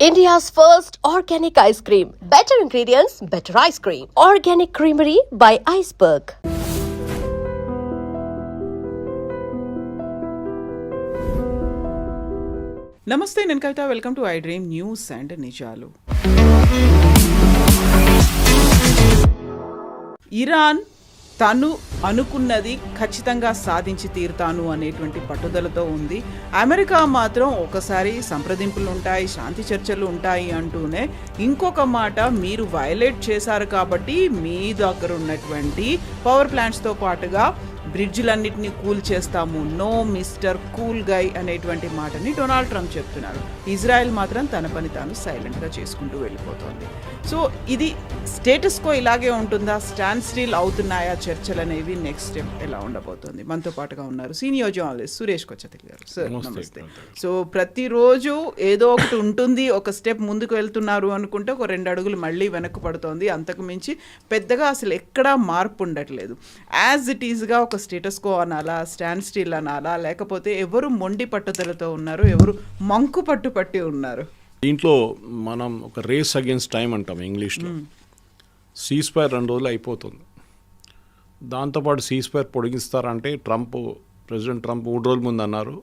India's first organic ice cream. Better ingredients, better ice cream. Organic Creamery by Iceberg. నమస్తే, నేను Kavitha. Welcome to I Dream News and నిజాలు. Iran తను అనుకున్నది ఖచ్చితంగా సాధించి తీరుతాను అనేటువంటి పట్టుదలతో ఉంది. అమెరికా మాత్రం ఒకసారి సంప్రదింపులు ఉంటాయి, శాంతి చర్చలు ఉంటాయి అంటూనే ఇంకొక మాట, మీరు వయలేట్ చేశారు కాబట్టి మీ దగ్గర ఉన్నటువంటి పవర్ ప్లాంట్స్తో పాటుగా బ్రిడ్జ్లన్నింటినీ కూల్ చేస్తాము, నో మిస్టర్ కూల్ గై అనేటువంటి మాటని డొనాల్డ్ ట్రంప్ చెప్తున్నారు. ఇజ్రాయెల్ మాత్రం తన పని తాను సైలెంట్గా చేసుకుంటూ వెళ్ళిపోతుంది. సో ఇది స్టేటస్ కో ఇలాగే ఉంటుందా? స్టాండ్ స్టిల్ అవుతున్నాయా చర్చలు అనేవి? నెక్స్ట్ స్టెప్ ఎలా ఉండబోతుంది? మనతో పాటుగా ఉన్నారు సీనియర్ జర్నలిస్ట్ సురేష్ కొచ్చతిల్ గారు. సార్ నమస్తే. సో ప్రతిరోజు ఏదో ఒకటి ఉంటుంది, ఒక స్టెప్ ముందుకు వెళ్తున్నారు అనుకుంటే ఒక 2 అడుగులు మళ్ళీ వెనక్కు పడుతోంది. అంతకు మించి పెద్దగా అసలు ఎక్కడా మార్పు ఉండట్లేదు. యాజ్ ఇట్ ఈజ్గా ఒక స్టేటస్ కో అనాలా, స్టాండ్ స్టిల్ అనాలా, లేకపోతే ఎవరు మొండి పట్టుదలతో ఉన్నారు, ఎవరు మంకు పట్టి ఉన్నారు? దీంట్లో మనం ఒక రేస్ అగేన్స్ట్ టైం అంటాం ఇంగ్లీష్లో. సీస్ఫైర్ 2 రోజులు అయిపోతుంది. దాంతోపాటు సీస్ఫైర్ పొడిగిస్తారంటే ప్రెసిడెంట్ ట్రంప్ 3 రోజుల ముందు అన్నారు,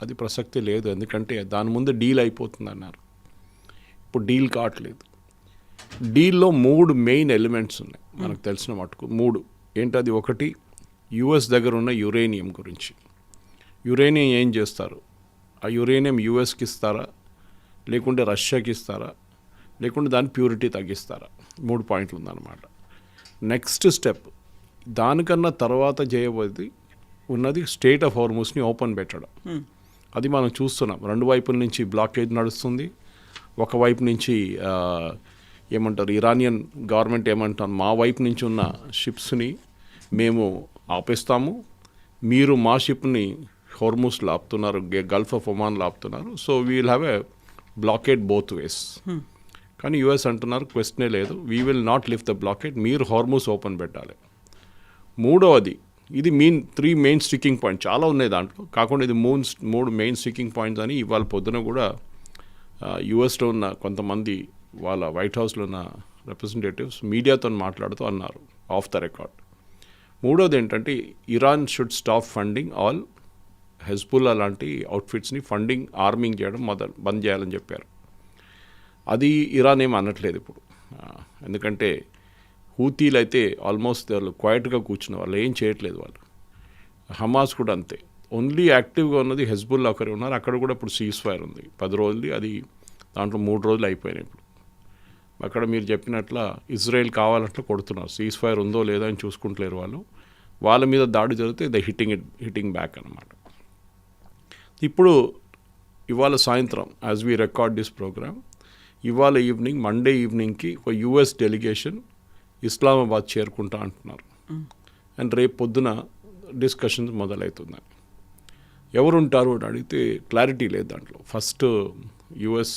అది ప్రసక్తి లేదు, ఎందుకంటే దాని ముందు డీల్ అయిపోతుంది అన్నారు. ఇప్పుడు డీల్ కావట్లేదు. డీల్లో 3 మెయిన్ ఎలిమెంట్స్ ఉన్నాయి మనకు తెలిసిన మటుకు. 3 ఏంటది? ఒకటి, యుఎస్ దగ్గర ఉన్న యురేనియం గురించి. యురేనియం ఏం చేస్తారు? ఆ యురేనియం యుఎస్కి ఇస్తారా, లేకుంటే రష్యాకి ఇస్తారా, లేకుంటే దాని ప్యూరిటీ తగ్గిస్తారా? 3 పాయింట్లు ఉందన్నమాట. నెక్స్ట్ స్టెప్, దానికన్నా తర్వాత చేయబోయేది ఉన్నది స్టేట్ ఆఫ్ హార్మూస్ని ఓపెన్ పెట్టడం. అది మనం చూస్తున్నాం. 2 వైపుల నుంచి బ్లాకేజ్ నడుస్తుంది. ఒకవైపు నుంచి ఏమంటారు, ఇరానియన్ గవర్నమెంట్ ఏమంటారు, మా వైపు నుంచి ఉన్న షిప్స్ని మేము ఆపేస్తాము, మీరు మా షిప్ని హార్మూస్లో ఆపుతున్నారు, గల్ఫ్ ఆఫ్ ఒమాన్లో ఆపుతున్నారు, so we will have a blockade both ways. కానీ యుఎస్ అంటున్నారు క్వశ్చనే లేదు, we will not lift the blockade, మీరు హార్మూస్ ఓపెన్ పెట్టాలి. మూడవది, ఇది 3 మెయిన్ స్టిక్కింగ్ పాయింట్, చాలా ఉన్నాయి దాంట్లో, కాకుండా ఇది 3 మెయిన్ స్టిక్కింగ్ పాయింట్స్ అని ఇవాళ పొద్దున కూడా యుఎస్లో ఉన్న కొంతమంది వాళ్ళ వైట్ హౌస్లో ఉన్న రిప్రజెంటేటివ్స్ మీడియాతో మాట్లాడుతూ అన్నారు ఆఫ్ ద రికార్డ్. మూడోది ఏంటంటే, Iran should stop funding all Hezbollah లాంటి అవుట్ఫిట్స్ని ఫండింగ్, ఆర్మింగ్ చేయడం బంద్ చేయాలని చెప్పారు. అది ఇరాన్ ఏం అనట్లేదు ఇప్పుడు, ఎందుకంటే హూతీలు అయితే ఆల్మోస్ట్ వాళ్ళు క్వైట్గా కూర్చున్న వాళ్ళు, ఏం చేయట్లేదు వాళ్ళు. హమాస్ కూడా అంతే. ఓన్లీ యాక్టివ్గా ఉన్నది హెజ్బుల్లా ఒకరే ఉన్నారు. అక్కడ కూడా ఇప్పుడు సీజ్ ఫైర్ ఉంది 10 రోజులు, అది దాంట్లో 3 రోజులు అయిపోయినాయి. ఇప్పుడు అక్కడ మీరు చెప్పినట్ల ఇజ్రాయెల్ కావాలంటే కొడుతున్నారు, సీజ్ ఫైర్ ఉందో లేదో అని చూసుకుంటలేరు వాళ్ళు. వాళ్ళ మీద దాడి జరిగితే ద హిట్టింగ్ బ్యాక్ అన్నమాట. ఇప్పుడు ఇవాళ సాయంత్రం, as we record this program, ఇవాళ ఈవినింగ్, మండే ఈవినింగ్కి ఒక యుఎస్ డెలిగేషన్ ఇస్లామాబాద్ చేరుకుంటా అంటున్నారు. అండ్ రేపు పొద్దున డిస్కషన్స్ మొదలవుతున్నాయి. ఎవరుంటారు అని అడిగితే క్లారిటీ లేదు దాంట్లో. ఫస్ట్ యుఎస్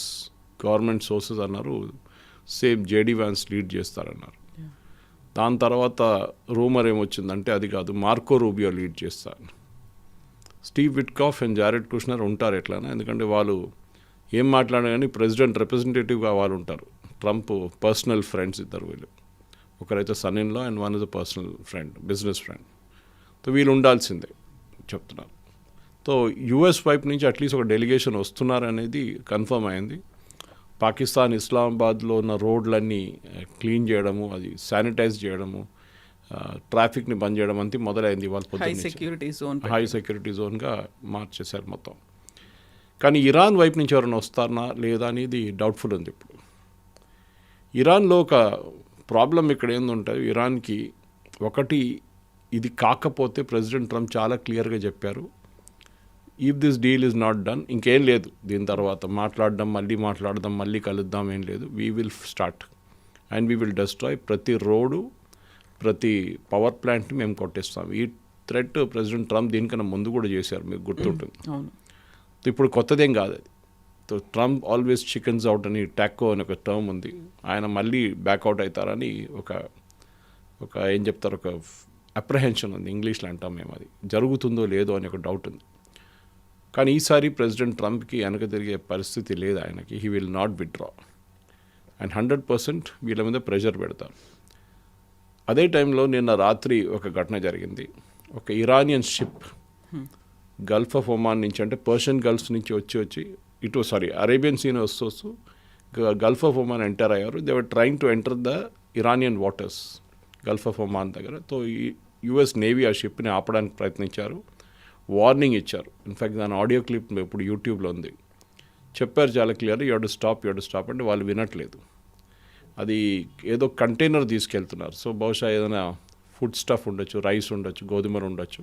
గవర్నమెంట్ సోర్సెస్ అన్నారు సేమ్ జేడీ వ్యాన్స్ లీడ్ చేస్తారన్నారు. దాని తర్వాత రూమర్ ఏమొచ్చిందంటే అది కాదు, మార్కో రూబియో లీడ్ చేస్తారు. Steve Witkoff and Jared Kushner ఉంటారు ఎట్లనా, ఎందుకంటే వాళ్ళు ఏం మాట్లాడినా కానీ ప్రెసిడెంట్ రిప్రజెంటేటివ్గా వాళ్ళు ఉంటారు. ట్రంప్ పర్సనల్ ఫ్రెండ్స్ ఇద్దరు వీళ్ళు, ఒకరైతే son in law and one is a personal friend, business friend. So వీళ్ళు ఉండాల్సిందే చెప్తున్నారు. సో యుఎస్ వైపు నుంచి అట్లీస్ట్ ఒక డెలిగేషన్ వస్తున్నారనేది కన్ఫర్మ్ అయింది. పాకిస్తాన్ ఇస్లామాబాద్లో ఉన్న రోడ్లన్నీ క్లీన్ చేయడము, అది శానిటైజ్ చేయడము, ట్రాఫిక్ని బంద్ చేయడం అంతా మొదలైంది. వాళ్ళు హై సెక్యూరిటీ జోన్గా మార్చేశారు మొత్తం. కానీ ఇరాన్ వైపు నుంచి ఎవరైనా వస్తారా లేదా అనేది డౌట్ఫుల్ ఉంది ఇప్పుడు. ఇరాన్లో ఒక ప్రాబ్లం ఇక్కడ ఏందుంటుంది, ఇరాన్కి ఒకటి, ఇది కాకపోతే ప్రెసిడెంట్ ట్రంప్ చాలా క్లియర్గా చెప్పారు, if this deal is not done, ఇంకేం లేదు దీని తర్వాత మాట్లాడడం, మళ్ళీ కలుద్దాం, ఏం లేదు, we will start and we will destroy ప్రతి రోడ్డు, ప్రతి పవర్ ప్లాంట్ని మేము కొట్టేస్తాం. ఈ థ్రెట్ ప్రెసిడెంట్ ట్రంప్ దీనికన్నా ముందు కూడా చేశారు, మీకు గుర్తుంటుంది. ఇప్పుడు కొత్తదేం కాదు అది. ట్రంప్ ఆల్వేస్ చికెన్స్ అవుట్ అని, టాకో అని ఒక టర్మ్ ఉంది, ఆయన మళ్ళీ బ్యాక్అవుట్ అవుతారని ఒక ఏం చెప్తారు, ఒక అప్రహెన్షన్ ఉంది, ఇంగ్లీష్లో అంటాం మేము, అది జరుగుతుందో లేదో అని ఒక డౌట్ ఉంది. కానీ ఈసారి ప్రెసిడెంట్ ట్రంప్కి వెనక తిరిగే పరిస్థితి లేదు ఆయనకి. He will not withdraw and 100% వీళ్ళ మీద ప్రెషర్ పెడతారు. అదే టైంలో నిన్న రాత్రి ఒక ఘటన జరిగింది. ఒక Iranian ship Gulf of Oman నుంచి, అంటే పర్షియన్ గల్ఫ్ నుంచి వచ్చి అరేబియన్ సీని వస్తూ గల్ఫ్ ఆఫ్ ఒమాన్ ఎంటర్ అయ్యారు. They were trying to enter the Iranian waters Gulf of Oman దగ్గర. సో ఈ యుఎస్ నేవీ ఆ షిప్ని ఆపడానికి ప్రయత్నించారు, వార్నింగ్ ఇచ్చారు. ఇన్ఫ్యాక్ట్ దాని ఆడియో క్లిప్ ఇప్పుడు యూట్యూబ్లో ఉంది. చెప్పారు చాలా క్లియర్, యూ టు స్టాప్ అంటే వాళ్ళు వినట్లేదు. అది ఏదో కంటైనర్ తీసుకెళ్తున్నారు. సో బహుశా ఏదైనా ఫుడ్ స్టఫ్ ఉండొచ్చు, రైస్ ఉండొచ్చు, గోధుమలు ఉండొచ్చు,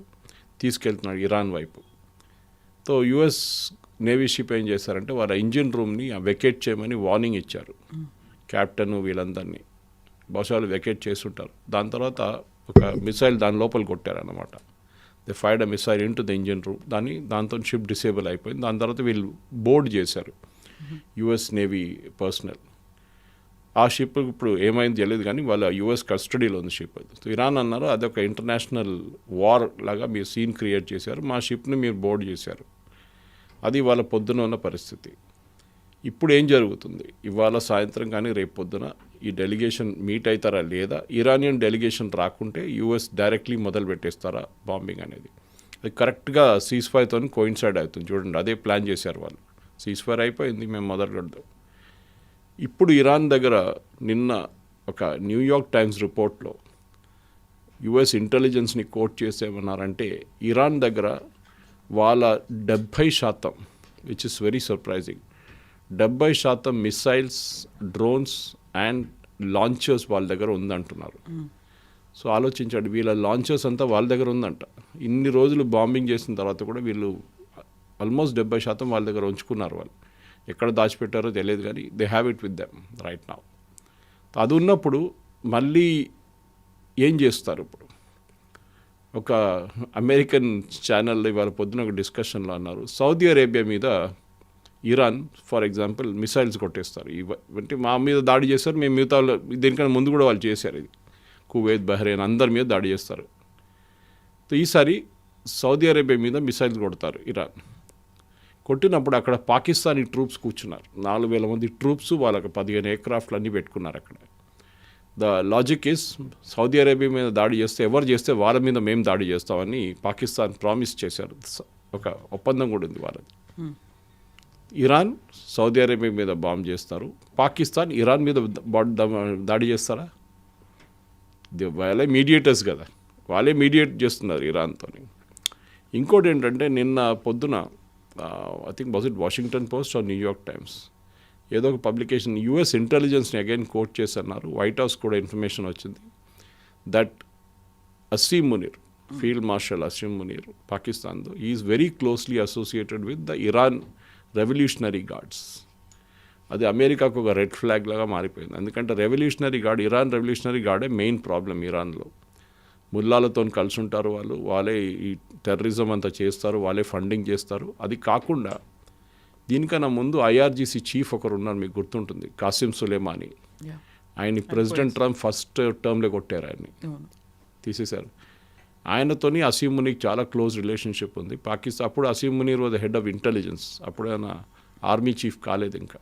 తీసుకెళ్తున్నారు ఇరాన్ వైపు. సో యుఎస్ నేవీ షిప్ ఏం చేశారంటే వాళ్ళ ఇంజిన్ రూమ్ని వెకేట్ చేయమని వార్నింగ్ ఇచ్చారు కెప్టెన్ వీళ్ళందరినీ. బహుశా వాళ్ళు వెకేట్ చేస్తుంటారు. దాని తర్వాత ఒక మిసైల్ దాని లోపల కొట్టారన్నమాట. They fired a missile into the engine room. దాంతో షిప్ డిసేబుల్ అయిపోయింది. దాని తర్వాత వీళ్ళు బోర్డ్ చేశారు యుఎస్ నేవీ పర్సనల్. ఆ షిప్ ఇప్పుడు ఏమైంది తెలియదు, కానీ వాళ్ళ యుఎస్ కస్టడీలో ఉంది షిప్. సో ఇరాన్ అన్నారు అదొక ఇంటర్నేషనల్ వార్ లాగా మీరు సీన్ క్రియేట్ చేశారు, మా షిప్ని మీరు బోర్డ్ చేశారు. అది వాళ్ళ పొద్దున ఉన్న పరిస్థితి. ఇప్పుడు ఏం జరుగుతుంది, ఇవాళ సాయంత్రం కానీ రేపు పొద్దున ఈ డెలిగేషన్ మీట్ అవుతారా లేదా, ఇరానియన్ డెలిగేషన్ రాకుంటే యూఎస్ డైరెక్ట్లీ మొదలు పెట్టేస్తారా బాంబింగ్ అనేది. అది కరెక్ట్గా సీజ్ ఫైర్తో కోయిన్సైడ్ అవుతుంది. చూడండి, అదే ప్లాన్ చేశారు వాళ్ళు. సీజ్ ఫైర్ అయిపోయింది, మేము మొదలు పెడదాం. ఇప్పుడు ఇరాన్ దగ్గర నిన్న ఒక న్యూయార్క్ టైమ్స్ రిపోర్ట్లో యుఎస్ ఇంటెలిజెన్స్ని కోట్ చేసేమన్నారంటే ఇరాన్ దగ్గర వాళ్ళ 70%, which is very surprising, 70% missiles, drones and launchers వాళ్ళ దగ్గర ఉందంటున్నారు. సో ఆలోచించండి, వీళ్ళ లాంచర్స్ అంతా వాళ్ళ దగ్గర ఉందంట. ఇన్ని రోజులు బాంబింగ్ చేసిన తర్వాత కూడా వీళ్ళు ఆల్మోస్ట్ 70% వాళ్ళ దగ్గర ఉంచుకున్నారు. వాళ్ళు ఎక్కడ దాచిపెట్టారో తెలియదు, కానీ they have it with them right now. అది ఉన్నప్పుడు మళ్ళీ ఏం చేస్తారు? ఇప్పుడు ఒక అమెరికన్ ఛానల్లో ఇవాళ పొద్దున ఒక డిస్కషన్లో అన్నారు, సౌదీ అరేబియా మీద ఇరాన్ ఫర్ ఎగ్జాంపుల్ మిసైల్స్ కొట్టేస్తారు. ఇవంటే మా మీద దాడి చేస్తారు, మేము మిగతా దీనికన్నా ముందు కూడా వాళ్ళు చేశారు. ఇది కువైత్, బహ్రెయిన్ అందరి మీద దాడి చేస్తారు. సో ఈసారి సౌదీ అరేబియా మీద మిసైల్స్ కొడతారు ఇరాన్. కొట్టినప్పుడు అక్కడ పాకిస్తానీ ట్రూప్స్ కూర్చున్నారు, 4,000 మంది ట్రూప్స్, వాళ్ళకి 15 ఎయిర్క్రాఫ్ట్లు అన్నీ పెట్టుకున్నారు అక్కడ. The logic is Saudi Arabia మీద దాడి చేస్తే, ఎవరు చేస్తే వాళ్ళ మీద మేము దాడి చేస్తామని పాకిస్తాన్ ప్రామిస్ చేశారు. ఒక ఒప్పందం కూడా ఉంది వాళ్ళది. ఇరాన్ సౌదీ అరేబియా మీద బాంబ్ చేస్తారు, పాకిస్తాన్ ఇరాన్ మీద దాడి చేస్తారా? వాళ్ళే మీడియేటర్స్ కదా, వాళ్ళే మీడియేట్ చేస్తున్నారు ఇరాన్తో. ఇంకోటి ఏంటంటే నిన్న పొద్దున I think was it Washington Post or New York Times, ఏదో ఒక పబ్లికేషన్ యూఎస్ ఇంటెలిజెన్స్ని అగైన్ కోట్ చేస్తున్నారు. వైట్ హౌస్ కూడా ఇన్ఫర్మేషన్ వచ్చింది that Asim Munir, field marshal Asim Munir పాకిస్తాన్తో, is very closely associated with the Iran revolutionary guards. అది అమెరికాకు ఒక రెడ్ ఫ్లాగ్ లాగా మారిపోయింది. ఎందుకంటే రెవల్యూషనరీ గార్డ్, ఇరాన్ రెవల్యూషనరీ గార్డే మెయిన్ ప్రాబ్లం ఇరాన్లో. ముల్లాలతో కలిసి ఉంటారు వాళ్ళు, వాళ్ళే ఈ టెర్రరిజం అంతా చేస్తారు, వాళ్ళే ఫండింగ్ చేస్తారు. అది కాకుండా దీనికన్నా ముందు ఐఆర్జీసీ చీఫ్ ఒకరు ఉన్నారు, మీకు గుర్తుంటుంది, కాసిం సులేమానీ. ఆయన్ని ప్రెసిడెంట్ ట్రంప్ ఫస్ట్ టర్మ్లో కొట్టారు, ఆయన్ని తీసేశారు. ఆయనతోని అసీమ్ మునీర్ చాలా క్లోజ్ రిలేషన్షిప్ ఉంది. పాకిస్తాన్ అప్పుడు Asim Munir was the head of intelligence, అప్పుడు ఆయన ఆర్మీ చీఫ్ కాలేదు ఇంకా.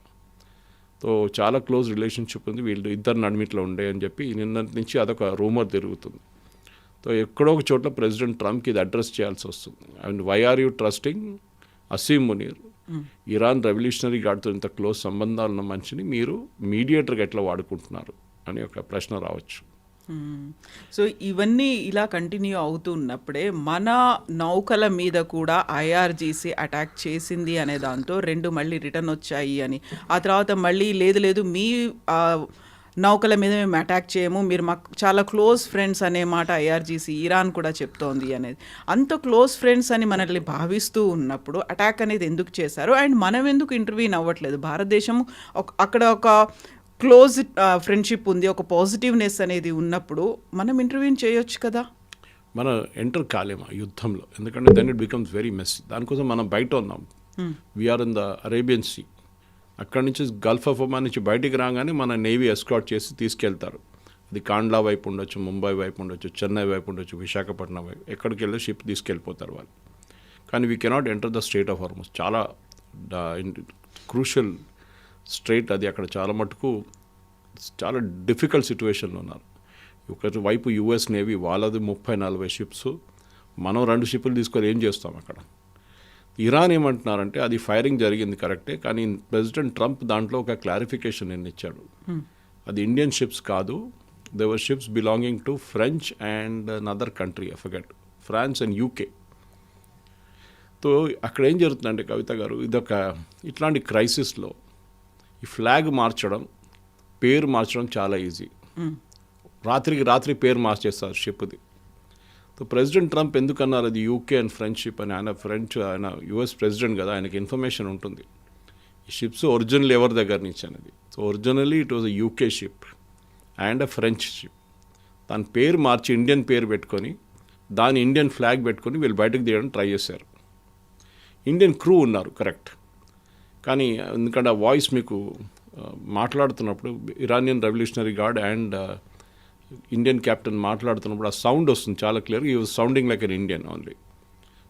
సో చాలా క్లోజ్ రిలేషన్షిప్ ఉంది వీళ్ళు ఇద్దరు నడిమిట్లో ఉండే అని చెప్పి నిన్నటి నుంచి అదొక రూమర్ తిరుగుతుంది. సో ఎక్కడో ఒక చోట్ల ప్రెసిడెంట్ ట్రంప్కి ఇది అడ్రస్ చేయాల్సి వస్తుంది. And why are you trusting Asim Munir, Iran revolutionary గార్డ్తో ఇంత క్లోజ్ సంబంధాలు ఉన్న మనిషిని మీరు మీడియేటర్గా ఎట్లా వాడుకుంటున్నారు అని ఒక ప్రశ్న రావచ్చు. సో ఇవన్నీ ఇలా కంటిన్యూ అవుతూ ఉన్నప్పుడే మన నౌకల మీద కూడా ఐఆర్జీసీ అటాక్ చేసింది అనే దాంతో 2 మళ్ళీ రిటర్న్ వచ్చాయి అని, ఆ తర్వాత మళ్ళీ లేదు మీ నౌకల మీద మేము అటాక్ చేయము, మీరు మాకు చాలా క్లోజ్ ఫ్రెండ్స్ అనే మాట ఐఆర్జీసీ ఇరాన్ కూడా చెప్తోంది అనేది. అంత క్లోజ్ ఫ్రెండ్స్ అని మనల్ని భావిస్తూ ఉన్నప్పుడు అటాక్ అనేది ఎందుకు చేశారు? అండ్ మనం ఎందుకు ఇంటర్వ్యూన్ అవ్వట్లేదు? భారతదేశం అక్కడ ఒక క్లోజ్ ఫ్రెండ్షిప్ ఉంది, ఒక పాజిటివ్నెస్ అనేది ఉన్నప్పుడు మనం ఇంటర్వ్యూన్ చేయొచ్చు కదా. మనం ఎంటర్ కాలేమా యుద్ధంలో, ఎందుకంటే then it becomes very mess. దానికోసం మనం బయట ఉన్నాం, we are in the Arabian sea. అక్కడి నుంచి గల్ఫ్ ఆఫ్ ఒమాన్ నుంచి బయటికి రాగానే మన నేవీ ఎస్కాట్ చేసి తీసుకెళ్తారు. అది కాండ్లా వైపు ఉండొచ్చు, ముంబై వైపు ఉండొచ్చు, చెన్నై వైపు ఉండొచ్చు, విశాఖపట్నం వైపు, ఎక్కడికి వెళ్ళి షిప్ తీసుకెళ్ళిపోతారు వాళ్ళు. కానీ we cannot enter the strait of Hormuz. చాలా క్రూషియల్ స్ట్రైట్ అది. అక్కడ చాలా మటుకు చాలా డిఫికల్ట్ సిచ్యువేషన్లో ఉన్నారు. ఒక వైపు యుఎస్ నేవీ వాళ్ళది 30-40 షిప్స్, మనం 2 షిప్పులు తీసుకొని ఏం చేస్తాం అక్కడ. ఇరాన్ ఏమంటున్నారంటే అది ఫైరింగ్ జరిగింది కరెక్టే, కానీ ప్రెసిడెంట్ ట్రంప్ దాంట్లో ఒక క్లారిఫికేషన్ ఇచ్చాడు. అది ఇండియన్ షిప్స్ కాదు, they were ships belonging to French and another country, I forget, France and UK. So అక్కడ ఏం జరుగుతుందంటే కవిత గారు, ఇదొక ఇట్లాంటి క్రైసిస్లో ఈ ఫ్లాగ్ మార్చడం, పేరు మార్చడం చాలా ఈజీ. రాత్రికి రాత్రి పేరు మార్చేస్తారు షిప్ది. సో ప్రెసిడెంట్ ట్రంప్ ఎందుకన్నారు అది యూకే అండ్ ఫ్రెంచ్ షిప్ అని? ఆయన యుఎస్ ప్రెసిడెంట్ కదా, ఆయనకి ఇన్ఫర్మేషన్ ఉంటుంది ఈ షిప్స్ ఒరిజినల్ ఎవరి దగ్గర నుంచి అనేది. So originally it was a UK ship and a French ship. దాని పేరు మార్చి ఇండియన్ పేరు పెట్టుకొని దాని ఇండియన్ ఫ్లాగ్ పెట్టుకొని వీళ్ళు బయటకు తీయడానికి ట్రై చేశారు. ఇండియన్ క్రూ ఉన్నారు కరెక్ట్, కానీ ఎందుకంటే ఆ వాయిస్ మీకు మాట్లాడుతున్నప్పుడు Iranian revolutionary gourd and Indian captain మాట్లాడుతున్నప్పుడు ఆ సౌండ్ వస్తుంది చాలా క్లియర్గా. ఈ was sounding like an Indian only.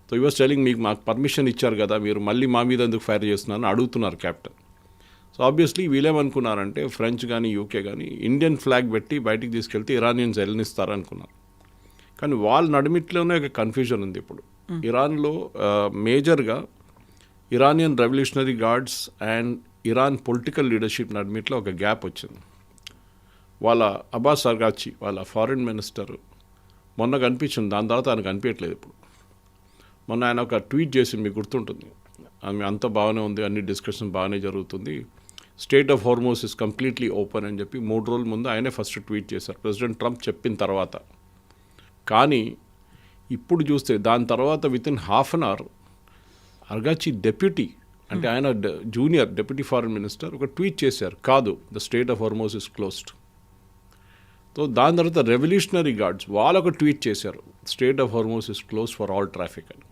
So ఈ వాజ్ టెలింగ్, మీకు మాకు పర్మిషన్ ఇచ్చారు కదా, మీరు మళ్ళీ మా మీద ఎందుకు ఫైర్ చేస్తున్నారని అడుగుతున్నారు క్యాప్టెన్. సో ఆబ్వియస్లీ వీళ్ళేమనుకున్నారంటే ఫ్రెంచ్ కానీ యూకే కానీ ఇండియన్ ఫ్లాగ్ పెట్టి బయటికి తీసుకెళ్తే ఇరానియన్స్ వెళ్ళనిస్తారనుకున్నారు. కానీ వాళ్ళ నడిమిట్లోనే ఒక కన్ఫ్యూజన్ ఉంది ఇప్పుడు. ఇరాన్లో మేజర్గా Iranian revolutionary guards and Iran political leadership నడిమిట్లో ఒక గ్యాప్ వచ్చింది. వాళ్ళ అబ్బాస్ అర్గాచి వాళ్ళ ఫారిన్ మినిస్టర్ మొన్న కనిపించింది, దాని తర్వాత ఆయన కనిపించట్లేదు ఇప్పుడు. మొన్న ఆయన ఒక ట్వీట్ చేసి, మీకు గుర్తుంటుంది, ఆమె అంతా బాగానే ఉంది, అన్ని డిస్కషన్ బాగానే జరుగుతుంది, state of Hormuz is completely open అని చెప్పి 3 రోజుల ముందు ఆయనే ఫస్ట్ ట్వీట్ చేశారు, ప్రెసిడెంట్ ట్రంప్ చెప్పిన తర్వాత. కానీ ఇప్పుడు చూస్తే దాని తర్వాత within half an hour Araghchi deputy, అంటే ఆయన జూనియర్ డెప్యూటీ ఫారిన్ మినిస్టర్ ఒక ట్వీట్ చేశారు, కాదు the state of Hormuz is closed. So దాని తర్వాత రెవల్యూషనరీ గార్డ్స్ వాళ్ళు ఒక ట్వీట్ చేశారు, state of Hormuz is close for all traffic అని.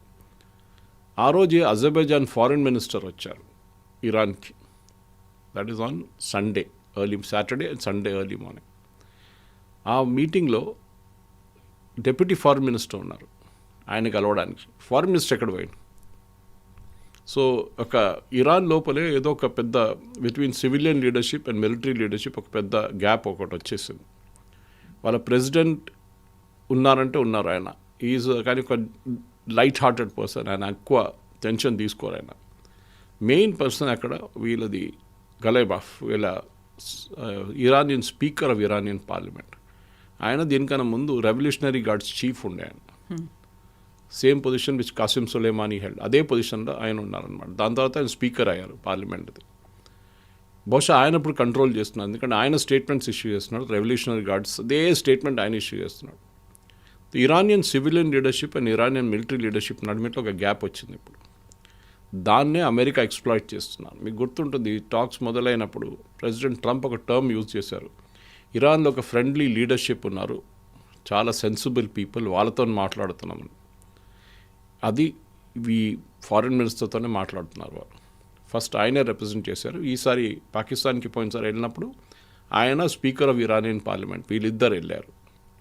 ఆ రోజే అజర్బైజాన్ ఫారిన్ మినిస్టర్ వచ్చారు ఇరాన్కి, that is on Sunday early, Saturday and Sunday early morning. ఆ మీటింగ్లో డెప్యూటీ ఫారిన్ మినిస్టర్ ఉన్నారు, ఆయన కలవడానికి. ఫారిన్ మినిస్టర్ ఎక్కడ పోయింది? సో ఒక ఇరాన్ లోపలే ఏదో ఒక పెద్ద between civilian leadership and military leadership ఒక పెద్ద గ్యాప్ ఒకటి వచ్చేసింది. వాళ్ళ ప్రెసిడెంట్ ఉన్నారంటే ఉన్నారు, ఆయన ఈజ్ కానీ ఒక లైట్ హార్టెడ్ పర్సన్, ఆయన ఎక్కువ టెన్షన్ తీసుకోరు. ఆయన మెయిన్ పర్సన్ అక్కడ వీళ్ళది గలైబాఫ్, వీళ్ళ Iranian speaker of Iranian parliament. ఆయన దీనికన్నా ముందు రెవల్యూషనరీ గార్డ్స్ చీఫ్ ఉండే ఆయన, same position which Qasem Soleimani held, అదే పొజిషన్లో ఆయన ఉన్నారనమాట. దాని తర్వాత ఆయన స్పీకర్ అయ్యారు పార్లమెంట్ది. బహుశా ఆయన ఇప్పుడు కంట్రోల్ చేస్తున్నారు, ఎందుకంటే ఆయన స్టేట్మెంట్స్ ఇష్యూ చేస్తున్నాడు, రెవల్యూషనరీ గార్డ్స్ అదే స్టేట్మెంట్ ఆయన ఇష్యూ చేస్తున్నాడు. Iranian civilian leadership and Iranian military leadership నడిమిట్లో ఒక గ్యాప్ వచ్చింది ఇప్పుడు. దాన్నే అమెరికా ఎక్స్ప్లాయిట్ చేస్తున్నారు. మీకు గుర్తుంటుంది, టాక్స్ మొదలైనప్పుడు ప్రెసిడెంట్ ట్రంప్ ఒక టర్మ్ యూజ్ చేశారు, ఇరాన్లో ఒక ఫ్రెండ్లీ లీడర్షిప్ ఉన్నారు, చాలా సెన్సిబుల్ పీపుల్, వాళ్ళతో మాట్లాడుతున్నామని. అది ఈ ఫారిన్ మినిస్టర్తోనే మాట్లాడుతున్నారు వాళ్ళు. ఫస్ట్ ఆయనే రిప్రజెంట్ చేశారు. ఈసారి పాకిస్తాన్కి పోయినసారి వెళ్ళినప్పుడు ఆయన స్పీకర్ ఆఫ్ ఇరానియన్ పార్లమెంట్, వీళ్ళిద్దరు వెళ్ళారు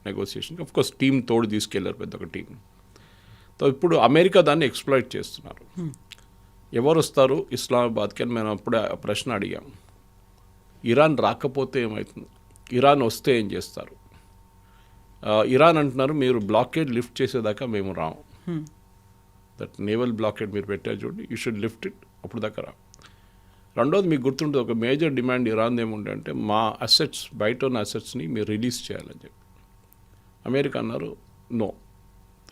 నెగోసియేషన్కి. అఫ్కోర్స్ టీం తోడు తీసుకెళ్లారు, పెద్ద ఒక టీం. సో ఇప్పుడు అమెరికా దాన్ని ఎక్స్ప్లాయిట్ చేస్తున్నారు. ఎవరు వస్తారు ఇస్లామాబాద్కి అని మేము అప్పుడే ప్రశ్న అడిగాం. ఇరాన్ రాకపోతే ఏమవుతుంది, ఇరాన్ వస్తే ఏం చేస్తారు? ఇరాన్ అంటున్నారు, మీరు బ్లాకేడ్ లిఫ్ట్ చేసేదాకా మేము రాము. దట్ నేవల్ బ్లాకేడ్ మీరు పెట్టారు చూడండి, యూ షుడ్ లిఫ్ట్ ఇట్, అప్పుడు దాకా రా. రెండోది మీకు గుర్తుంటుంది, ఒక మేజర్ డిమాండ్ ఇరాన్ ఏముండే అంటే మా అసెట్స్, బయట ఉన్న అసెట్స్ని మీరు రిలీజ్ చేయాలని చెప్పి. అమెరికా అన్నారు నో.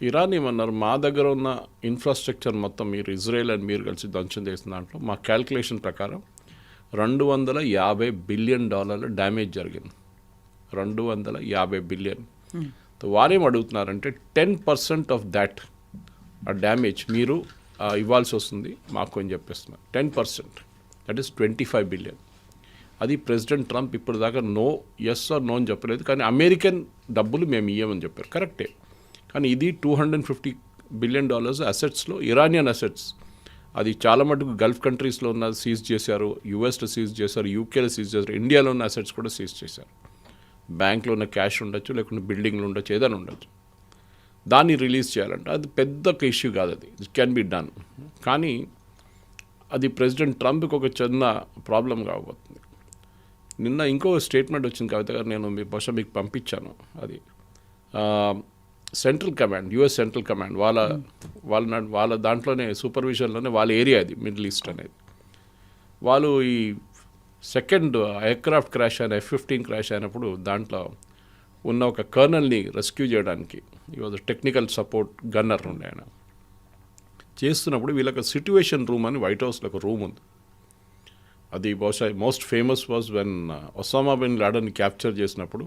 ఇరాన్ ఏమన్నారు, మా దగ్గర ఉన్న ఇన్ఫ్రాస్ట్రక్చర్ మొత్తం మీరు ఇజ్రాయెల్ అండ్ మీరు కలిసి ధ్వంసం చేసిన దాంట్లో మా క్యాల్కులేషన్ ప్రకారం $250 బిలియన్ డ్యామేజ్ జరిగింది. 250 బిలియన్. వారేం అడుగుతున్నారంటే 10% ఆఫ్ దాట్ ఆ డ్యామేజ్ మీరు ఇవ్వాల్సి వస్తుంది మాకు అని చెప్పేస్తున్నారు. 10%, దట్ ఈస్ 25 బిలియన్. అది ప్రెసిడెంట్ ట్రంప్ ఇప్పుడు దాకా నో, ఎస్ ఆర్ నో అని చెప్పలేదు, కానీ అమెరికన్ డబ్బులు మేము ఇవ్వమని చెప్పారు, కరెక్టే. కానీ ఇది $250 బిలియన్ అసెట్స్లో ఇరానియన్ అసెట్స్. అది చాలా మటుకు గల్ఫ్ కంట్రీస్లో ఉన్న సీజ్ చేశారు, యూఎస్లో సీజ్ చేశారు, యూకేలో సీజ్ చేశారు, ఇండియాలో ఉన్న అసెట్స్ కూడా సీజ్ చేశారు. బ్యాంక్లో ఉన్న క్యాష్ ఉండొచ్చు, లేకుంటే బిల్డింగ్లు ఉండొచ్చు, ఏదైనా ఉండొచ్చు. దాన్ని రిలీజ్ చేయాలంటే అది పెద్ద ఇష్యూ కాదు, అది ఇట్ క్యాన్ బి డన్. కానీ అది ప్రెసిడెంట్ ట్రంప్కి ఒక చిన్న ప్రాబ్లం కాబోతుంది. నిన్న ఇంకో స్టేట్మెంట్ వచ్చింది కవిత గారు, నేను బహుశా మీకు పంపించాను. అది central command, US central command వాళ్ళ దాంట్లోనే సూపర్విజన్లోనే వాళ్ళ ఏరియా అది మిడిల్ ఈస్ట్ అనేది. వాళ్ళు ఈ సెకండ్ ఎయిర్క్రాఫ్ట్ క్రాష్ అయిన F-15 క్రాష్ అయినప్పుడు దాంట్లో ఉన్న ఒక కర్నల్ని రెస్క్యూ చేయడానికి ఈరోజు టెక్నికల్ సపోర్ట్ గన్నర్ ఉండే ఆయన చేస్తున్నప్పుడు వీళ్ళకి సిట్యుయేషన్ రూమ్ అని వైట్ హౌస్లో ఒక రూమ్ ఉంది. అది బహుశా most famous was when Osama bin Laden capture చేసినప్పుడు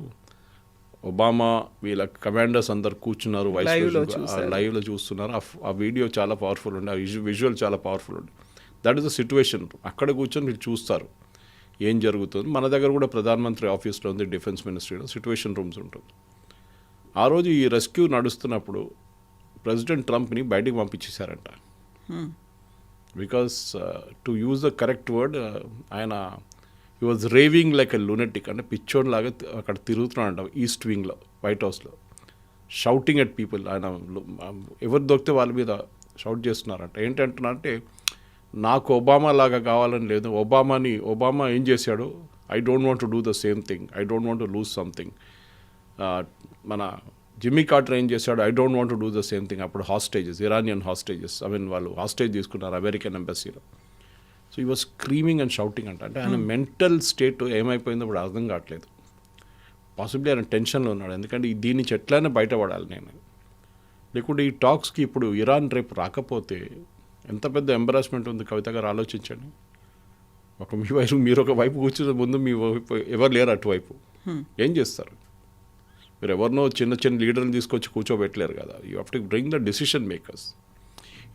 ఒబామా వీళ్ళ కమాండర్స్ అందరు కూర్చున్నారు, లైవ్లో చూస్తున్నారు. ఆ వీడియో చాలా పవర్ఫుల్ ఉండే, ఆ విజువల్ చాలా పవర్ఫుల్ ఉండే. That is the situation room. అక్కడ కూర్చొని వీళ్ళు చూస్తారు ఏం జరుగుతుంది. మన దగ్గర కూడా ప్రధానమంత్రి ఆఫీస్లో ఉంది, డిఫెన్స్ మినిస్ట్రీలో సిట్యుయేషన్ రూమ్స్ ఉంటుంది. ఆ రోజు ఈ రెస్క్యూ నడుస్తున్నప్పుడు ప్రెసిడెంట్ ట్రంప్ని బయటికి పంపించేశారంట. Because to use the correct word, ఆయన he was raving like a lunatic, అంటే పిచ్చోడ్ లాగా అక్కడ తిరుగుతున్నాడంట ఈస్ట్ వింగ్లో, వైట్ హౌస్లో, షౌటింగ్ ఎట్ పీపుల్. ఆయన ఎవరు దొరికితే వాళ్ళ మీద షౌట్ చేస్తున్నారంట. ఏంటంటున్నారంటే నాకు ఒబామా లాగా కావాలని లేదు, ఒబామా ఏం చేశాడు, I don't want to do the same thing, I don't want to lose something. మన జిమ్మీ కార్టర్ ఏం చేశాడు, I don't want to do the same thing. అప్పుడు హాస్టేజెస్, ఇరానియన్ హాస్టేజెస్, వాళ్ళు హాస్టేజ్ తీసుకున్నారు అమెరికన్ ఎంబసీలో. సో ఈ was screaming and shouting అంట. అంటే ఆయన మెంటల్ స్టేట్ ఏమైపోయిందో ఇప్పుడు అర్థం కావట్లేదు. పాసిబ్లీ ఆయన టెన్షన్లో ఉన్నాడు, ఎందుకంటే దీని నుంచి ఎట్లయినా బయటపడాలి నేను. లేకుంటే ఈ టాక్స్కి ఇప్పుడు ఇరాన్ రేపు రాకపోతే ఎంత పెద్ద ఎంబరాస్మెంట్ ఉంది కవిత గారు, ఆలోచించండి. మీరు ఒక వైపు కూర్చున్న ముందు మీ వైపు ఎవరు లేరు, అటువైపు ఏం చేస్తారు మీరు? ఎవరినో చిన్న లీడర్ని తీసుకొచ్చి కూర్చోబెట్టలేరు కదా. You have to bring the decision makers.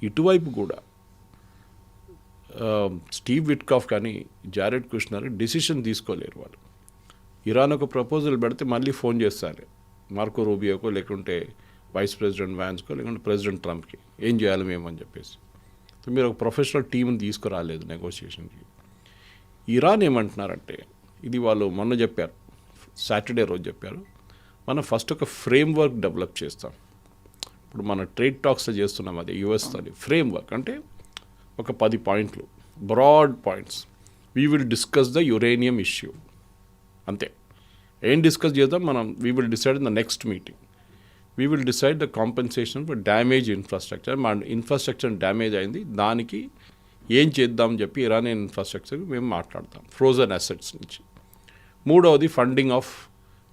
ఇటువైపు కూడా స్టీవ్ విట్కాఫ్ కానీ జారెడ్ కుష్నర్ డెసిషన్ తీసుకోలేరు వాళ్ళు. ఇరాన్ ఒక ప్రపోజల్ పెడితే మళ్ళీ ఫోన్ చేస్తారు మార్కో రూబియోకో, లేకుంటే వైస్ ప్రెసిడెంట్ వ్యాన్స్కో, లేకుంటే ప్రెసిడెంట్ ట్రంప్కి ఏం చేయాలి మేము అని చెప్పేసి. సో మీరు ఒక ప్రొఫెషనల్ టీంని తీసుకురాలేదు నెగోషియేషన్కి. ఇరాన్ ఏమంటున్నారంటే, ఇది వాళ్ళు మొన్న చెప్పారు, సాటర్డే రోజు చెప్పారు, మనం ఫస్ట్ ఒక ఫ్రేమ్వర్క్ డెవలప్ చేస్తాం. ఇప్పుడు మన ట్రేడ్ టాక్స్లో చేస్తున్నాం, అది యుఎస్తో. ఫ్రేమ్వర్క్ అంటే ఒక 10 పాయింట్లు, broad points. We will discuss the uranium issue, అంతే. ఏం డిస్కస్ చేద్దాం మనం? We will decide in the next meeting. We will decide the compensation for damage infrastructure. మా ఇన్ఫ్రాస్ట్రక్చర్ డ్యామేజ్ అయింది, దానికి ఏం చేద్దామని చెప్పి ఇరానియన్ ఇన్ఫ్రాస్ట్రక్చర్ మేము మాట్లాడతాం, ఫ్రోజన్ అసెట్స్ నుంచి. మూడవది ఫండింగ్ ఆఫ్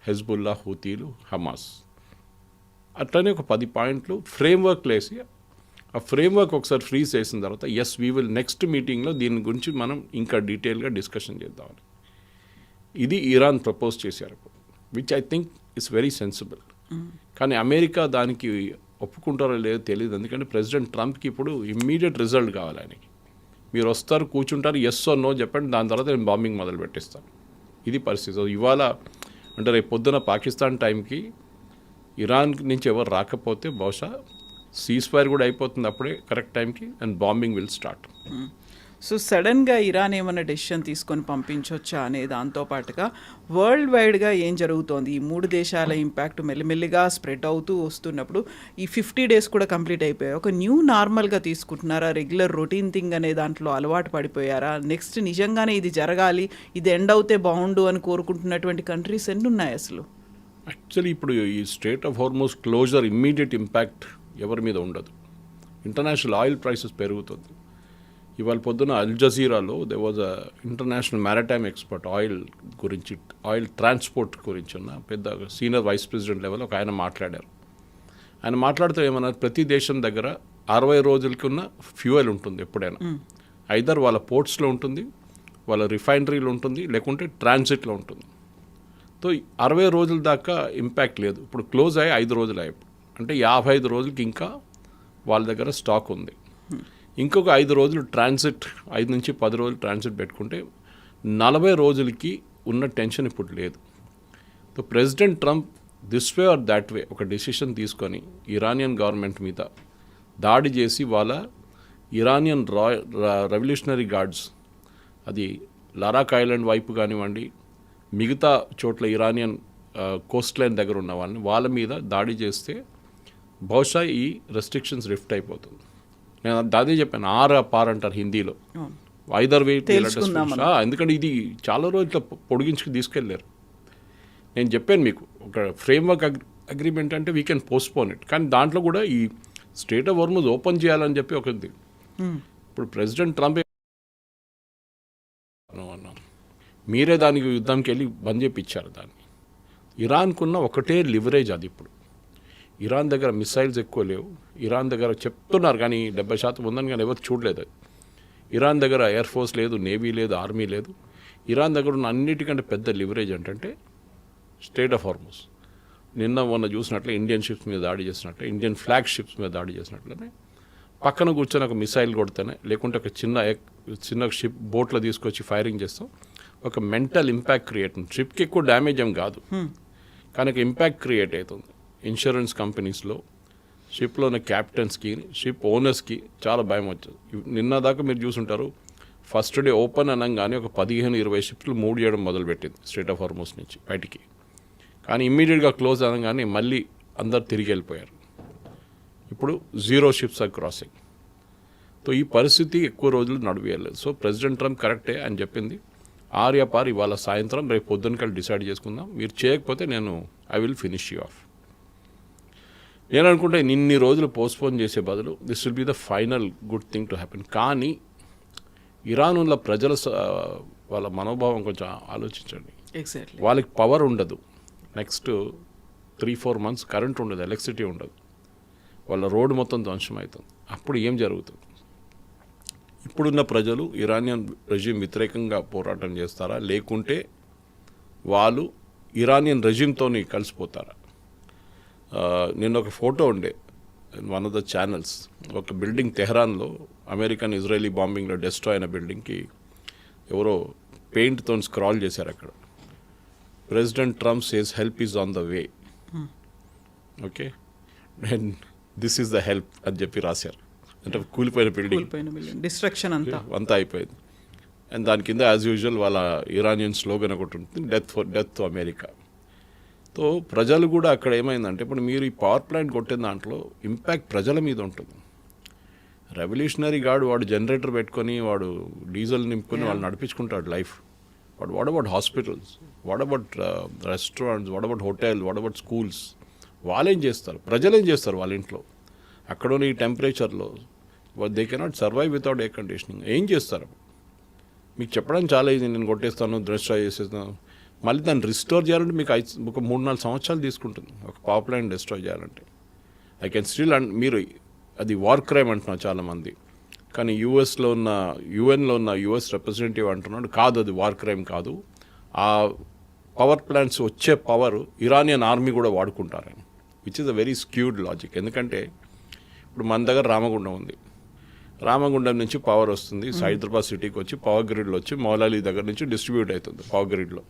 హెజ్బుల్లా, హూతీలు, హమాస్. అట్లనే ఒక 10 పాయింట్లు ఫ్రేమ్వర్క్ వేసి, ఆ ఫ్రేమ్వర్క్ ఒకసారి ఫ్రీజ్ చేసిన తర్వాత ఎస్ వీ విల్ నెక్స్ట్ మీటింగ్లో దీని గురించి మనం ఇంకా డీటెయిల్గా డిస్కషన్ చేద్దామని. ఇది ఇరాన్ ప్రపోజ్ చేశారు, which I think it's very sensible. కానీ అమెరికా దానికి ఒప్పుకుంటారో లేదో తెలియదు, ఎందుకంటే ప్రెసిడెంట్ ట్రంప్కి ఇప్పుడు ఇమ్మీడియట్ రిజల్ట్ కావాలి. ఆయనకి మీరు వస్తారు, కూర్చుంటారు, ఎస్ ఆర్ నో చెప్పండి, దాని తర్వాత నేను బాంబింగ్ మొదలు పెట్టిస్తాను. ఇది పరిస్థితి. ఇవాళ అంటే రేపు పొద్దున పాకిస్తాన్ టైంకి ఇరాన్ నుంచి ఎవరు రాకపోతే బహుశా సీజ్ ఫైర్ కూడా అయిపోతుంది అప్పుడే కరెక్ట్ టైంకి, and bombing will start. So సడన్గా ఇరాన్ ఏమైనా డెసిషన్ తీసుకొని పంపించవచ్చా అనే దాంతోపాటుగా వరల్డ్ వైడ్గా ఏం జరుగుతోంది, ఈ 3 దేశాల ఇంపాక్ట్ మెల్లిమెల్లిగా స్ప్రెడ్ అవుతూ వస్తున్నప్పుడు ఈ 50 డేస్ కూడా కంప్లీట్ అయిపోయాయి. ఒక న్యూ నార్మల్గా తీసుకుంటున్నారా? రెగ్యులర్ రొటీన్ థింగ్ అనే దాంట్లో అలవాటు పడిపోయారా? నెక్స్ట్ నిజంగానే ఇది జరగాలి, ఇది ఎండ్ అవుతే బాగుండు అని కోరుకుంటున్నటువంటి కంట్రీస్ ఎన్ని ఉన్నాయి అసలు? యాక్చువల్లీ ఇప్పుడు ఈ strait of Hormuz closure immediate impact ఎవరి మీద ఉండదు. ఇంటర్నేషనల్ ఆయిల్ ప్రైసెస్ పెరుగుతుంది. ఇవాళ పొద్దున అల్ జజీరాలో there was a international maritime expert oil గురించి, ఆయిల్ ట్రాన్స్పోర్ట్ గురించి ఉన్న పెద్ద సీనియర్ వైస్ ప్రెసిడెంట్ లెవెల్ ఒక ఆయన మాట్లాడారు. ఆయన మాట్లాడుతూ ఏమన్నారు, ప్రతి దేశం దగ్గర 60 రోజులకి ఉన్న ఫ్యూయల్ ఉంటుంది ఎప్పుడైనా. ఐదర్ వాళ్ళ పోర్ట్స్లో ఉంటుంది, వాళ్ళ రిఫైనరీలో ఉంటుంది, లేకుంటే ట్రాన్సిట్లో ఉంటుంది. సో 60 రోజుల దాకా ఇంపాక్ట్ లేదు. ఇప్పుడు క్లోజ్ అయ్యి 5 రోజులు అయ్యాయి, అంటే 55 రోజులకి ఇంకా వాళ్ళ దగ్గర స్టాక్ ఉంది. ఇంకొక 5 రోజులు ట్రాన్సిట్, 5 నుంచి 10 రోజులు ట్రాన్సిట్ పెట్టుకుంటే 40 రోజులకి ఉన్న టెన్షన్ ఇప్పుడు లేదు. So president Trump this way or that way ఒక డెసిషన్ తీసుకొని ఇరానియన్ గవర్నమెంట్ మీద దాడి చేసి వాళ్ళ ఇరానియన్ రెవల్యూషనరీ గార్డ్స్, అది లరాక్ ఐలాండ్ వైపు కానివ్వండి, మిగతా చోట్ల ఇరానియన్ కోస్ట్ లైన్ దగ్గర ఉన్న వాళ్ళని వాళ్ళ మీద దాడి చేస్తే బహుశా ఈ రెస్ట్రిక్షన్స్ లిఫ్ట్ అయిపోతుంది. నేను అదే చెప్పాను, పార్ అంటారు హిందీలో. ఐదర్ వే, ఎందుకంటే ఇది చాలా రోజులు ఇట్లా పొడిగించుకు తీసుకెళ్ళారు. నేను చెప్పాను మీకు, ఒక ఫ్రేమ్వర్క్ అగ్రిమెంట్ అంటే వీ కెన్ పోస్ట్పోన్ ఇట్, కానీ దాంట్లో కూడా ఈ స్టేట్ ఆఫ్ హోర్ముజ్ ఓపెన్ చేయాలని చెప్పి ఒకటి. ఇప్పుడు ప్రెసిడెంట్ ట్రంప్ మీరే దానికి యుద్ధంకి వెళ్ళి బంద్ చేయించారు దాన్ని. ఇరాన్కున్న ఒకటే లివరేజ్ అది. ఇప్పుడు ఇరాన్ దగ్గర మిసైల్స్ ఎక్కువ లేవు, ఇరాన్ దగ్గర చెప్తున్నారు కానీ 70% ఉందని, కానీ ఎవరు చూడలేదు. ఇరాన్ దగ్గర ఎయిర్ ఫోర్స్ లేదు, నేవీ లేదు, ఆర్మీ లేదు. ఇరాన్ దగ్గర ఉన్న అన్నిటికంటే పెద్ద లివరేజ్ ఏంటంటే స్టేట్ ఆఫ్ హోర్ముజ్. మొన్న చూసినట్లే ఇండియన్ షిప్స్ మీద దాడి చేసినట్లే, ఇండియన్ ఫ్లాగ్ షిప్స్ మీద దాడి చేసినట్లనే పక్కన కూర్చొని ఒక మిసైల్ కొడితేనే, లేకుంటే ఒక చిన్న షిప్ బోట్లో తీసుకొచ్చి ఫైరింగ్ చేస్తాం, ఒక మెంటల్ ఇంపాక్ట్ క్రియేట్ అవుతుంది. షిప్కి ఎక్కువ డ్యామేజ్ ఏం కాదు, కానీ ఒక ఇంపాక్ట్ క్రియేట్ అవుతుంది. ఇన్సూరెన్స్ కంపెనీస్లో, షిప్లో ఉన్న క్యాప్టెన్స్కి, షిప్ ఓనర్స్కి చాలా భయం వచ్చింది. నిన్న దాకా మీరు చూసుంటారు, ఫస్ట్ డే ఓపెన్ అనగానే ఒక 15-20 షిప్లు మూవ్ చేయడం మొదలుపెట్టింది స్ట్రెయిట్ ఆఫ్ హార్మజ్ నుంచి బయటికి. కానీ ఇమ్మీడియట్గా క్లోజ్ అనగానే మళ్ళీ అందరు తిరిగి వెళ్ళిపోయారు. ఇప్పుడు 0 షిప్స్ ఆర్ క్రాసింగ్. సో ఈ పరిస్థితి ఎక్కువ రోజులు నడివేయలేదు. సో ప్రెసిడెంట్ ట్రంప్ కరెక్టే అని చెప్పింది. పార్ ఇవాళ సాయంత్రం, రేపు పొద్దునకల్లా డిసైడ్ చేసుకుందాం. మీరు చేయకపోతే I will finish you of. నేను అనుకుంటే ఇన్ని రోజులు పోస్ట్పోన్ చేసే బదులు this will be the final good thing to happen. కానీ ఇరాన్ ఉన్న ప్రజల వాళ్ళ మనోభావం కొంచెం ఆలోచించండి. ఎగ్జాక్ట్లీ, వాళ్ళకి పవర్ ఉండదు. నెక్స్ట్ 3-4 months కరెంట్ ఉండదు, ఎలక్ట్రిసిటీ ఉండదు, వాళ్ళ రోడ్డు మొత్తం ధ్వంసం అవుతుంది. అప్పుడు ఏం జరుగుతుంది? ఇప్పుడున్న ప్రజలు ఇరానియన్ రెజ్యూమ్ వ్యతిరేకంగా పోరాటం చేస్తారా, లేకుంటే వాళ్ళు ఇరానియన్ రెజ్యూమ్తో కలిసిపోతారా? నిన్న ఒక ఫోటో ఉండే వన్ ఆఫ్ ద ఛానల్స్, ఒక బిల్డింగ్ తెహ్రాన్లో అమెరికన్ ఇజ్రాయలీ బాంబింగ్లో డెస్ట్రాయ్ అయిన బిల్డింగ్కి ఎవరో పెయింట్తో స్క్రాల్ చేశారు. అక్కడ president Trump says help is on the way, okay, and this is the help అని చెప్పి రాశారు. అంటే కూలిపోయిన బిల్డింగ్, డిస్ట్రక్షన్ అంతా అయిపోయింది. అండ్ దాని కింద యాజ్ యూజువల్ వాళ్ళ ఇరానియన్ స్లోగన్ ఒకటి ఉంటుంది, డెత్ అమెరికా. సో ప్రజలు కూడా అక్కడ ఏమైందంటే, ఇప్పుడు మీరు ఈ పవర్ ప్లాంట్ కొట్టిన దాంట్లో ఇంపాక్ట్ ప్రజల మీద ఉంటుంది. రెవల్యూషనరీ వాడు జనరేటర్ పెట్టుకొని, వాడు డీజిల్ నింపుకొని వాళ్ళు నడిపించుకుంటాడు life. But what about hospitals, what about restaurants, what about hotel, what about schools? వాళ్ళేం చేస్తారు? ప్రజలేం చేస్తారు వాళ్ళ ఇంట్లో? అక్కడున్న ఈ టెంపరేచర్లో they cannot survive without air conditioning. ఏం చేస్తారు? మీకు చెప్పడానికి చాలా ఈజీ, నేను కొట్టేస్తాను, డిస్ట్రాయ్ చేసేస్తాను. మళ్ళీ దాన్ని రిస్టోర్ చేయాలంటే మీకు ఒక 3-4 సంవత్సరాలు తీసుకుంటుంది ఒక పవర్ ప్లాంట్ డిస్ట్రాయ్ చేయాలంటే. ఐ కెన్ స్టిల్ మీరు అది వార్ క్రైమ్ అంటున్నారు చాలామంది, కానీ యుఎన్లో ఉన్న యుఎస్ రిప్రజెంటేటివ్ అంటున్నాడు కాదు, అది వార్ క్రైమ్ కాదు, ఆ పవర్ ప్లాంట్స్ వచ్చే పవర్ ఇరానియన్ ఆర్మీ కూడా వాడుకుంటారని, which is a very skewed logic. ఎందుకంటే ఇప్పుడు మన దగ్గర రామగుండం ఉంది, రామగుండం నుంచి పవర్ వస్తుంది హైదరాబాద్ సిటీకి వచ్చి పవర్ గ్రిడ్లో వచ్చి మౌలాలి దగ్గర నుంచి డిస్ట్రిబ్యూట్ అవుతుంది పవర్ గ్రిడ్లో.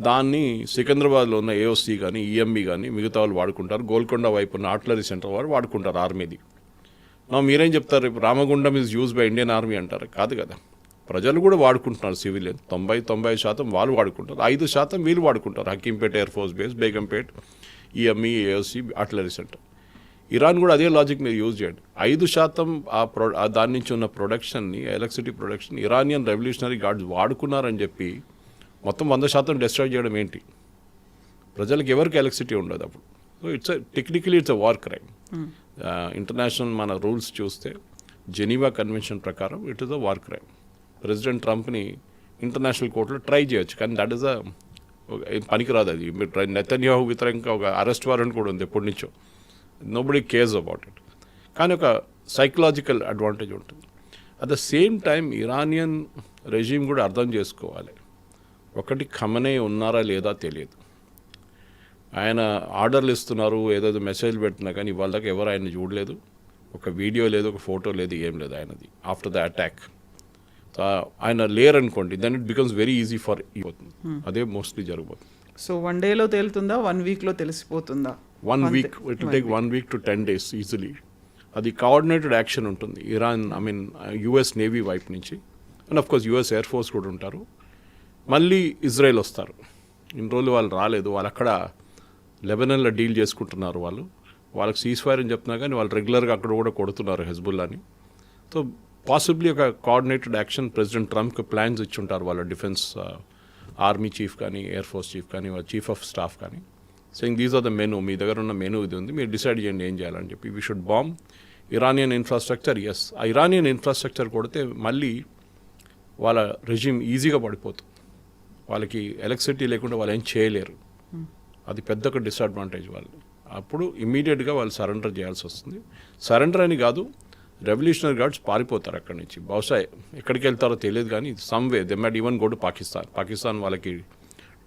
దాన్ని సికింద్రాబాద్లో ఉన్న ఏఓసీ కానీ ఈఎంబీ కానీ మిగతా వాళ్ళు వాడుకుంటారు. గోల్కొండ వైపు ఉన్న ఆర్టిలరీ సెంటర్ వారు వాడుకుంటారు ఆర్మీది. మీరేం చెప్తారు? ఇప్పుడు Ramagundam is use by Indian army అంటారు. కాదు కదా, ప్రజలు కూడా వాడుకుంటున్నారు. సివిలియన్ 90% వాళ్ళు వాడుకుంటారు, 5% వీళ్ళు వాడుకుంటారు. Hakimpet air force base, Begumpet, EME, AOC, artillery centre. Iran కూడా అదే లాజిక్ మీరు యూజ్ చేయండి. 5% దాని నుంచి ఉన్న ప్రొడక్షన్ని, electricity production Iranian revolutionary guards వాడుకున్నారని చెప్పి మొత్తం 100% డిస్ట్రాయ్ చేయడం ఏంటి? ప్రజలకు ఎవరికి ఎలక్ట్రిసిటీ ఉండదు అప్పుడు. So technically it's a war crime. International మన రూల్స్ చూస్తే జెనీవా కన్వెన్షన్ ప్రకారం it is a war crime. President ట్రంప్ని ఇంటర్నేషనల్ కోర్టులో ట్రై చేయొచ్చు, కానీ దట్ ఈస్ పనికిరాదు. అది నెతన్యాహు వ్యతిరేకంగా ఒక అరెస్ట్ వారెంట్ కూడా ఉంది ఎప్పటి నుంచో. Nobody cares about it. కానీ ఒక సైకలాజికల్ అడ్వాంటేజ్ ఉంటుంది. At the same time Iranian regime కూడా అర్థం చేసుకోవాలి. ఒకటి, ఖమనే ఉన్నారా లేదా తెలియదు. ఆయన ఆర్డర్లు ఇస్తున్నారు, ఏదైతే మెసేజ్ పెడుతున్నా, కానీ ఇవాళ దాకా ఎవరు ఆయన చూడలేదు. ఒక వీడియో లేదు, ఒక ఫోటో లేదు, ఏం లేదు ఆయనది ఆఫ్టర్ ద అటాక్. ఆయన లేరనుకోండి, then it becomes very easy for అవుతుంది. అదే మోస్ట్లీ జరగబోతుంది. సో 1 dayలో తేలుతుందా, 1 weekలో తెలిసిపోతుందా? 1 week, it will take 1 week to 10 days easily. అది కోఆర్డినేటెడ్ యాక్షన్ ఉంటుంది ఇరాన్, యుఎస్ నేవీ వైపు నుంచి, and of course US air force కూడా ఉంటారు. మళ్ళీ ఇజ్రాయెల్ వస్తారు. ఇన్ని రోజులు వాళ్ళు రాలేదు, వాళ్ళు అక్కడ లెబనాన్లో డీల్ చేసుకుంటున్నారు. వాళ్ళు వాళ్ళకి సీజ్ ఫైర్ అని చెప్తున్నా కానీ వాళ్ళు రెగ్యులర్గా అక్కడ కూడా కొడుతున్నారు హెజ్బుల్లాని. సో పాసిబ్లీ ఒక కోఆర్డినేటెడ్ యాక్షన్ ప్రెసిడెంట్ ట్రంప్కి ప్లాన్స్ ఇచ్చుంటారు వాళ్ళ డిఫెన్స్ ఆర్మీ చీఫ్ కానీ ఎయిర్ ఫోర్స్ చీఫ్ కానీ వాళ్ళ చీఫ్ ఆఫ్ స్టాఫ్ కానీ. Saying these are the menu, మీ దగ్గర ఉన్న మెనూ ఇది ఉంది, మీరు డిసైడ్ చేయండి ఏం చేయాలని చెప్పి. We should bomb Iranian infrastructure. Yes, ఆ ఇరానియన్ ఇన్ఫ్రాస్ట్రక్చర్ కొడితే మళ్ళీ వాళ్ళ రెజ్యూమ్ ఈజీగా పడిపోతుంది. వాళ్ళకి ఎలక్ట్రిసిటీ లేకుండా వాళ్ళు ఏం చేయలేరు. అది పెద్ద ఒక డిసడ్వాంటేజ్ వాళ్ళు. అప్పుడు ఇమ్మీడియట్గా వాళ్ళు సరెండర్ చేయాల్సి వస్తుంది. సరెండర్ అని కాదు, రెవల్యూషనరీ గార్డ్స్ పారిపోతారు అక్కడి నుంచి. బహుశా ఎక్కడికి వెళ్తారో తెలియదు కానీ some way they might even go to Pakistan వాళ్ళకి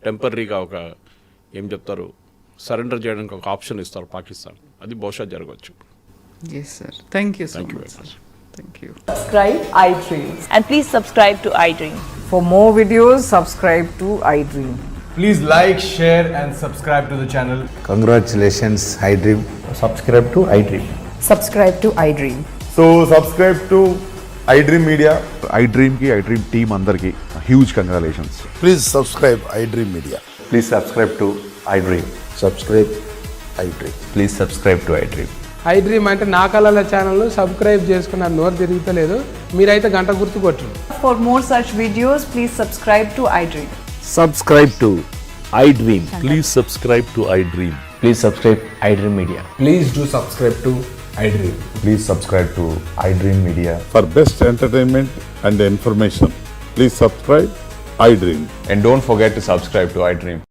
టెంపరీగా ఒక ఏం చెప్తారు సరెండర్ చేయడానికి ఒక ఆప్షన్ ఇస్తారు పాకిస్తాన్. అది బహుశా జరగవచ్చు. Yes, sir. Thank you so Thank you much, very much. sir. Thank you. Subscribe iDream. And please subscribe to iDream. For more videos, subscribe to iDream. Please like, share and subscribe to the channel. Congratulations, iDream. subscribe to iDream. Subscribe to iDream. So subscribe to iDream Media. iDream ki iDream team andarki huge congratulations. Please subscribe iDream Media. Please subscribe to iDream. Subscribe iDream. Please subscribe to iDream. iDream అంటే నా కళల ఛానల్ను subscribe చేసుకున్న నోరు తిరుగుతలేదు, మీరైతే గంట గుర్తు కొట్టండి. For more such videos, please subscribe to iDream. Subscribe to iDream. Please subscribe to iDream. Please subscribe iDream Media. Please do subscribe to iDream. Please subscribe to iDream Media. For best entertainment and information, please subscribe iDream. And don't forget to subscribe to iDream.